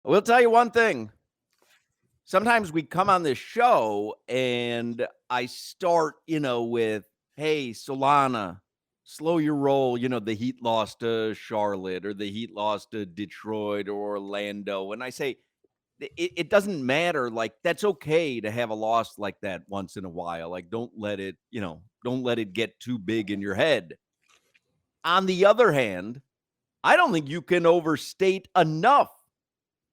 We'll tell you one thing. Sometimes we come on this show and I start, with, hey, Solana, slow your roll. The Heat lost to Charlotte or the Heat lost to Detroit or Orlando. And I say, it doesn't matter. Like, that's okay to have a loss like that once in a while. Like, don't let it get too big in your head. On the other hand, I don't think you can overstate enough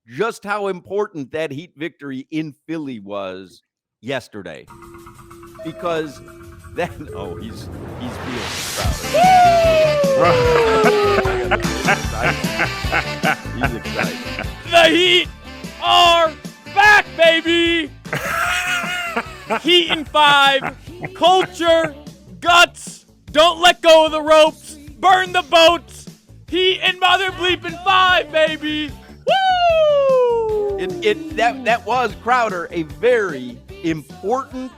just how important that Heat victory in Philly was yesterday. Because then, he's feeling proud. He's excited. The Heat are back, baby! Heat in 5, culture, guts, don't let go of the ropes, burn the boats, Heat and mother bleeping 5, baby! Woo! That was, Crowder, a very important,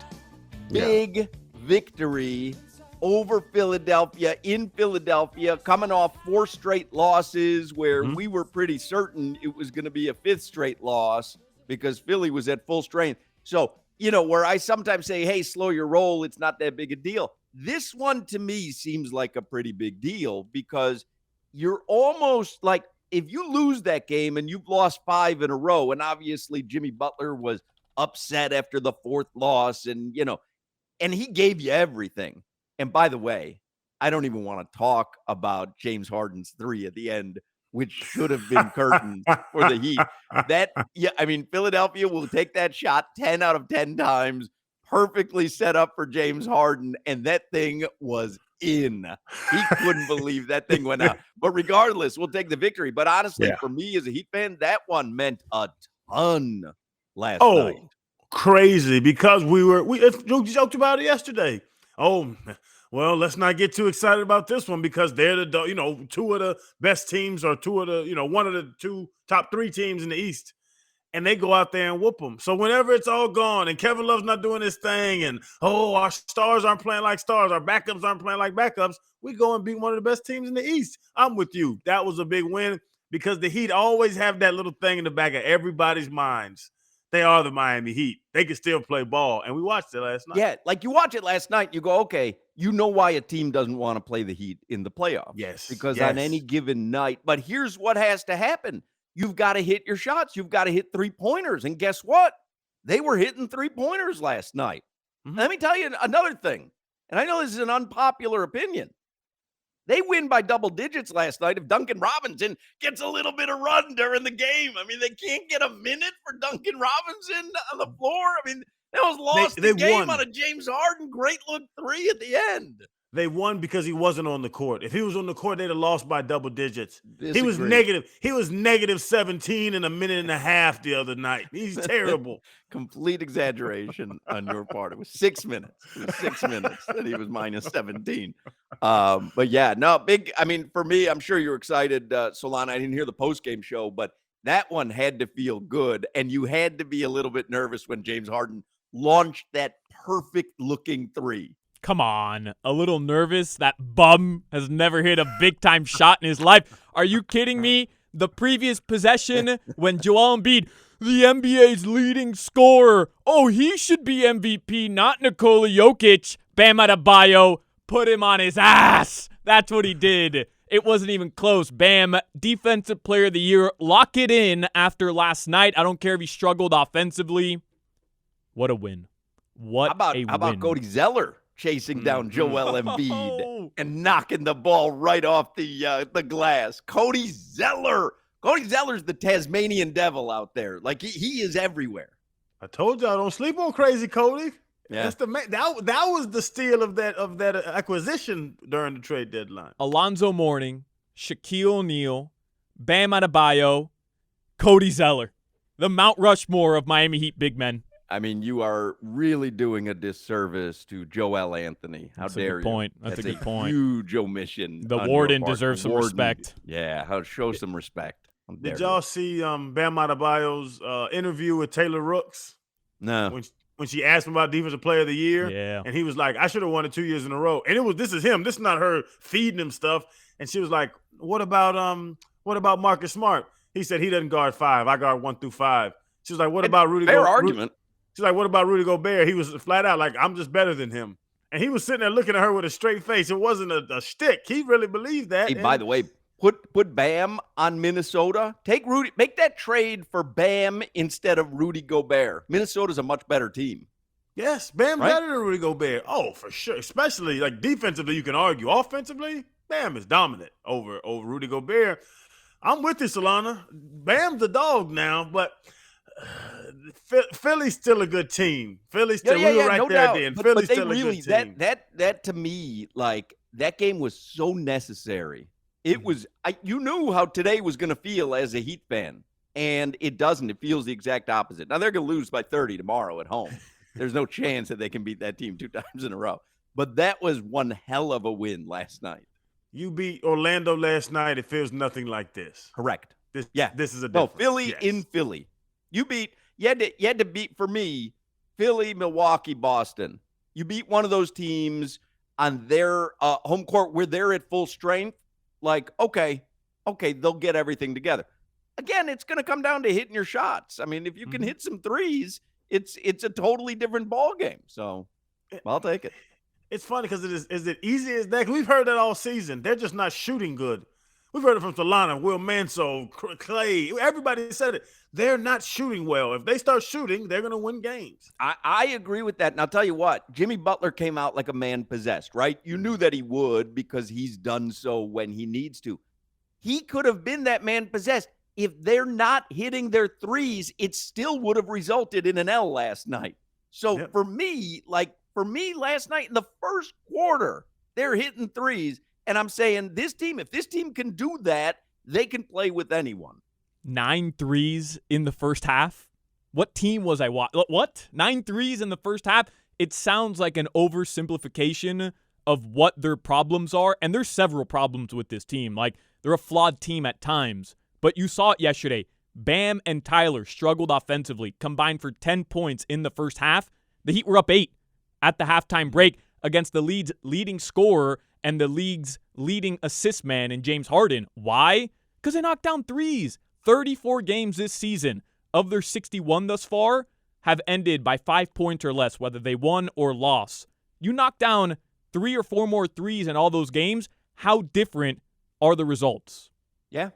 big victory over Philadelphia, in Philadelphia, coming off 4 straight losses where we were pretty certain it was going to be a 5th straight loss because Philly was at full strength. So, where I sometimes say, hey, slow your roll, it's not that big a deal. This one to me seems like a pretty big deal because you're almost like, if you lose that game and you've lost 5 in a row, and obviously Jimmy Butler was upset after the 4th loss and he gave you everything. And by the way, I don't even want to talk about James Harden's 3 at the end, which should have been curtains for the Heat. Philadelphia will take that shot 10 out of 10 times, perfectly set up for James Harden, and that thing was in. He couldn't believe that thing went out. But regardless, we'll take the victory. But honestly, for me as a Heat fan, that one meant a ton last night. Crazy, because we joked about it yesterday. Well, let's not get too excited about this one because they're the 2 of the best teams or 2 of the one of the 2 top 3 teams in the East, and they go out there and whoop them. So whenever it's all gone and Kevin Love's not doing his thing and our stars aren't playing like stars, our backups aren't playing like backups, we go and beat one of the best teams in the East. I'm with you. That was a big win because the Heat always have that little thing in the back of everybody's minds. They are the Miami Heat. They can still play ball. And we watched it last night. Yeah, like you watch it last night, you go, okay, you know why a team doesn't want to play the Heat in the playoffs. Yes. Because on any given night, but here's what has to happen. You've got to hit your shots. You've got to hit 3-pointers. And guess what? They were hitting 3-pointers last night. Let me tell you another thing. And I know this is an unpopular opinion. They win by double digits last night if Duncan Robinson gets a little bit of run during the game. They can't get a minute for Duncan Robinson on the floor. They almost lost the game on a James Harden great look 3 at the end. They won because he wasn't on the court. If he was on the court, they'd have lost by double digits. Disagree. He was negative 17 in a minute and a half the other night. He's terrible. Complete exaggeration on your part. It was 6 minutes. It was 6 minutes that he was minus 17. But yeah, no, big. For me, I'm sure you're excited, Solana. I didn't hear the post-game show, but that one had to feel good. And you had to be a little bit nervous when James Harden launched that perfect-looking 3. Come on, a little nervous? That bum has never hit a big-time shot in his life. Are you kidding me? The previous possession when Joel Embiid, the NBA's leading scorer, he should be MVP, not Nikola Jokic. Bam Adebayo, put him on his ass. That's what he did. It wasn't even close. Bam, Defensive Player of the Year. Lock it in after last night. I don't care if he struggled offensively. What a win. How about Cody Zeller chasing down Joel Embiid and knocking the ball right off the glass? Cody Zeller. Cody Zeller's the Tasmanian devil out there. Like he is everywhere. I told y'all, don't sleep on crazy Cody. Yeah. That's that was the steal of that acquisition during the trade deadline. Alonzo Mourning, Shaquille O'Neal, Bam Adebayo, Cody Zeller. The Mount Rushmore of Miami Heat big men. You are really doing a disservice to Joel Anthony. How dare you? That's a good point. Huge omission. The Warden deserves some respect. Yeah, show some respect. Did y'all see Bam Adebayo's interview with Taylor Rooks? No. When she asked him about Defensive Player of the Year, yeah, and he was like, "I should have won it 2 years in a row." And this is him. This is not her feeding him stuff. And she was like, "What about Marcus Smart?" He said he doesn't guard 5. I guard 1 through 5. She was like, what about Rudy? Fair argument. She's like, what about Rudy Gobert? He was flat out like, I'm just better than him. And he was sitting there looking at her with a straight face. It wasn't a shtick. He really believed that. Hey, by the way, put Bam on Minnesota. Take Rudy. Make that trade for Bam instead of Rudy Gobert. Minnesota's a much better team. Yes, Bam Right? better than Rudy Gobert. Oh, for sure. Especially like defensively, you can argue. Offensively, Bam is dominant over Rudy Gobert. I'm with you, Solana. Bam's the dog now, but Philly's still a good team. Philly's still right no there doubt. at the end. But Philly's they still really, a good team. that to me, like that game was so necessary. It was you knew how today was going to feel as a Heat fan, and it doesn't. It feels the exact opposite. Now they're going to lose by 30 tomorrow at home. There's no chance that they can beat that team 2 times in a row. But that was one hell of a win last night. You beat Orlando last night. It feels nothing like this. Correct. This is a difference. No, Philly Yes. in Philly. You had to beat, for me, Philly, Milwaukee, Boston. You beat one of those teams on their home court where they're at full strength. Like, okay, they'll get everything together. Again, it's going to come down to hitting your shots. I mean, if you can hit some threes, it's a totally different ball game. So I'll take it. It's funny because is it easy as that? 'Cause we've heard that all season. They're just not shooting good. We've heard it from Solana, Will Manso, Clay. Everybody said it. They're not shooting well. If they start shooting, they're going to win games. I agree with that. And I'll tell you what, Jimmy Butler came out like a man possessed, right? You knew that he would because he's done so when he needs to. He could have been that man possessed. If they're not hitting their threes, it still would have resulted in an L last night. So for me, last night in the first quarter, they're hitting threes. And I'm saying if this team can do that, they can play with anyone. 9 threes in the first half? What team was I watching? What? 9 threes in the first half? It sounds like an oversimplification of what their problems are. And there's several problems with this team. Like, they're a flawed team at times. But you saw it yesterday. Bam and Tyler struggled offensively, combined for 10 points in the first half. The Heat were up 8 at the halftime break against the league's leading scorer and the league's leading assist man in James Harden. Why? Because they knocked down threes. 34 games this season of their 61 thus far have ended by 5 points or less, whether they won or lost. You knock down 3 or 4 more threes in all those games, how different are the results? Yeah.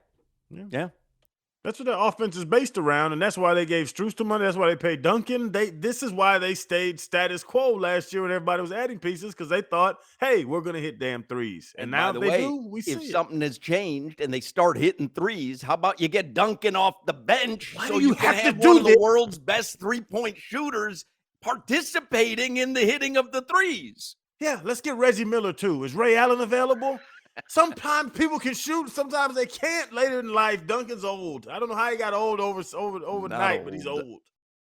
That's what their offense is based around, and that's why they gave Strus the money. That's why they paid Duncan. This is why they stayed status quo last year when everybody was adding pieces, because they thought, hey, we're going to hit damn threes. And now they do, we see if it. something has changed and they start hitting threes, how about you get Duncan off the bench Why so do you you can have to have do one of the this? world's best three-point shooters participating in the hitting of the threes? Yeah, let's get Reggie Miller, too. Is Ray Allen available? Sometimes people can shoot. Sometimes they can't later in life. Duncan's old. I don't know how he got old overnight, but he's old.